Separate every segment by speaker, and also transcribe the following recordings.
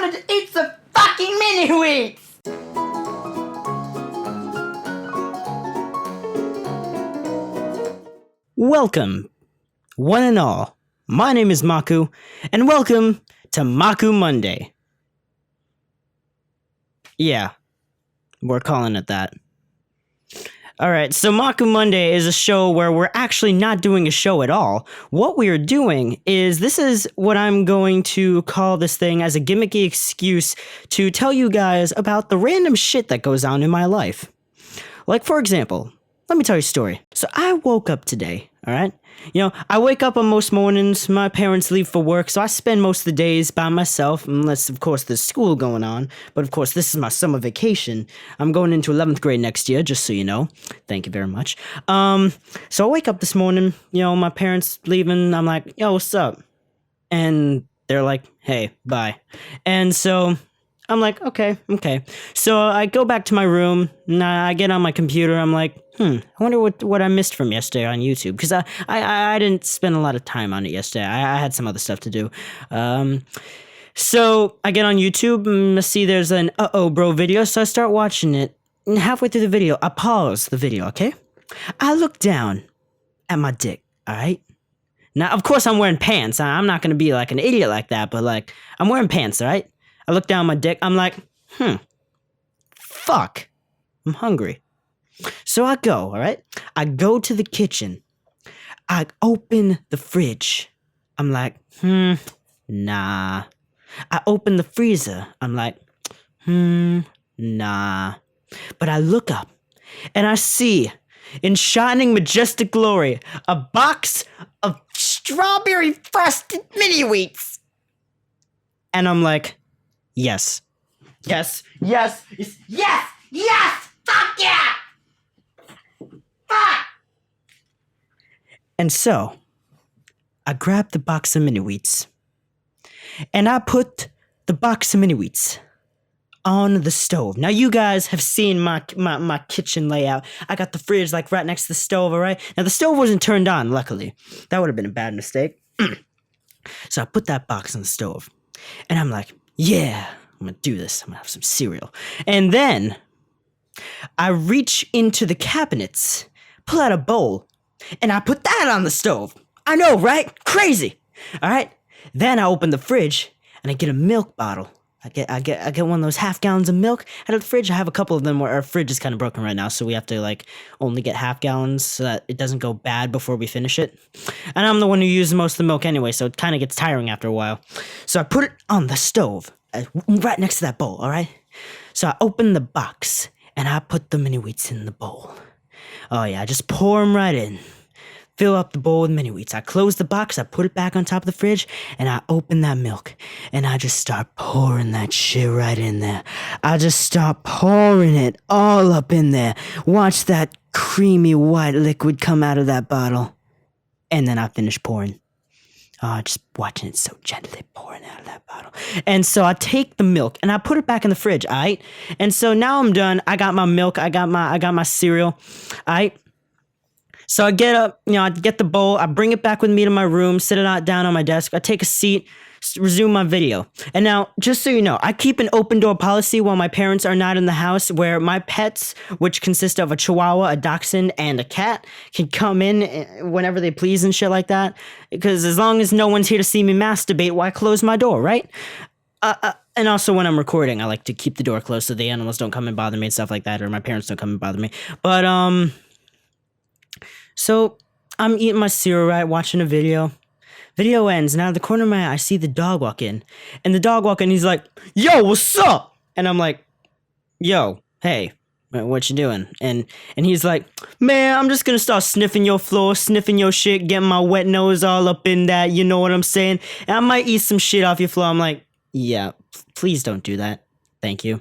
Speaker 1: wanted to eat some fucking mini wheats! Welcome, one and all. My name is Maku, and welcome to Maku Monday. Yeah, we're calling it that. Alright, so Maku Monday is a show where we're actually not doing a show at all. What we are doing is, this is what I'm going to call this thing as a gimmicky excuse to tell you guys about the random shit that goes on in my life. Like, for example, let me tell you a story. So I woke up today, alright? You know, I wake up on most mornings, my parents leave for work, so I spend most of the days by myself, unless, of course, there's school going on. But, of course, this is my summer vacation. I'm going into 11th grade next year, just so you know. Thank you very much. So I wake up this morning, you know, my parents leaving, I'm like, yo, what's up? And they're like, hey, bye. And so I'm like, okay. So I go back to my room, and I get on my computer, I'm like, I wonder what I missed from yesterday on YouTube, because I didn't spend a lot of time on it yesterday. I had some other stuff to do. So I get on YouTube, and I see there's an uh-oh bro video, so I start watching it, and halfway through the video, I pause the video, okay? I look down at my dick, alright? Now, of course, I'm wearing pants. I'm not going to be like an idiot like that, but like, I'm wearing pants, alright? I look down at my dick, I'm like, fuck, I'm hungry. So I go, alright? I go to the kitchen. I open the fridge. I'm like, nah. I open the freezer. I'm like, nah. But I look up, and I see, in shining majestic glory, a box of strawberry frosted mini wheats. And I'm like, yes, fuck yeah! Fuck! And so, I grabbed the box of mini wheats, and I put the box of mini wheats on the stove. Now, you guys have seen my kitchen layout. I got the fridge like right next to the stove, alright? Now, the stove wasn't turned on, luckily. That would have been a bad mistake. So I put that box on the stove, and I'm like, yeah, I'm gonna do this. I'm gonna have some cereal. And then I reach into the cabinets, pull out a bowl, and I put that on the stove. I know, right? Crazy. All right. Then I open the fridge and I get a milk bottle. I get one of those half gallons of milk out of the fridge. I have a couple of them where our fridge is kind of broken right now, so we have to like only get half gallons so that it doesn't go bad before we finish it. And I'm the one who uses most of the milk anyway, so it kind of gets tiring after a while. So I put it on the stove, right next to that bowl. All right. So I open the box and I put the mini wheats in the bowl. Oh yeah, I just pour them right in. Fill up the bowl with mini wheats. I close the box, I put it back on top of the fridge, and I open that milk. And I just start pouring that shit right in there. I just start pouring it all up in there. Watch that creamy white liquid come out of that bottle. And then I finish pouring. Just watching it so gently pouring out of that bottle. And so I take the milk and I put it back in the fridge, alright? And so now I'm done. I got my milk, I got my cereal, alright? So I get up, you know, I get the bowl, I bring it back with me to my room, sit it down on my desk, I take a seat, resume my video. And now, just so you know, I keep an open door policy while my parents are not in the house, where my pets, which consist of a chihuahua, a dachshund, and a cat, can come in whenever they please and shit like that. Because as long as no one's here to see me masturbate, why close my door, right? And also when I'm recording, I like to keep the door closed so the animals don't come and bother me and stuff like that, or my parents don't come and bother me. But, so I'm eating my cereal, right, watching a video. Video ends, and out of the corner of my eye, I see the dog walk in. And the dog walk in, he's like, yo, what's up? And I'm like, yo, hey, what you doing? And he's like, man, I'm just gonna start sniffing your floor, sniffing your shit, getting my wet nose all up in that, you know what I'm saying? And I might eat some shit off your floor. I'm like, yeah, please don't do that. Thank you.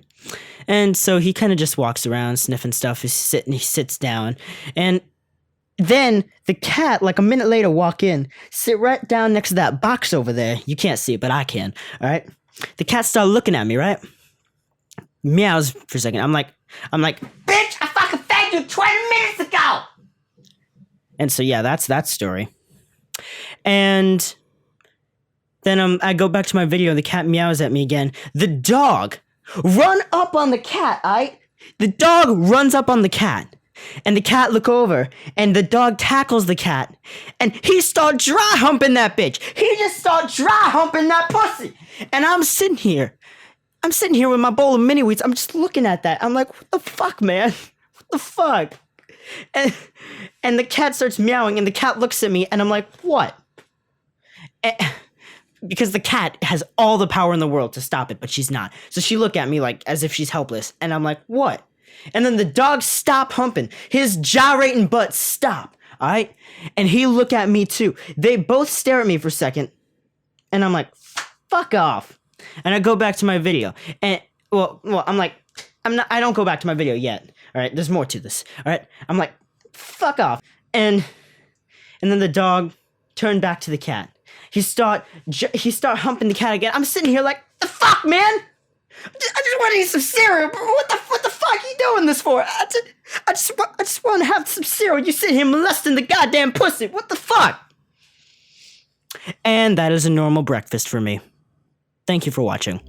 Speaker 1: And so he kind of just walks around sniffing stuff. He sits down, and then the cat, like a minute later, walk in, sit right down next to that box over there. You can't see it, but I can, all right? The cat started looking at me, right? Meows for a second. I'm like, bitch, I fucking fed you 20 minutes ago! And so, yeah, that's that story. And Then I go back to my video, the cat meows at me again. The dog run up on the cat, The dog runs up on the cat. And the cat look over, and the dog tackles the cat. And he start dry humping that bitch. He just start dry humping that pussy. And I'm sitting here with my bowl of mini wheats. I'm just looking at that. I'm like, what the fuck, man? What the fuck? And the cat starts meowing, and the cat looks at me, and I'm like, what? Because the cat has all the power in the world to stop it, but she's not. So she look at me like as if she's helpless, and I'm like, what? And then the dog stop humping. His gyrating butt stop, alright? And he look at me too. They both stare at me for a second, and I'm like, fuck off. And I go back to my video, and well, I'm like, I don't go back to my video yet, alright? There's more to this, alright? I'm like, fuck off. And then the dog turned back to the cat. He start humping the cat again. I'm sitting here like, the fuck, man? I just want to eat some cereal. What the fuck are you doing this for? I just want to have some cereal. You sit here molesting the goddamn pussy. What the fuck? And that is a normal breakfast for me. Thank you for watching.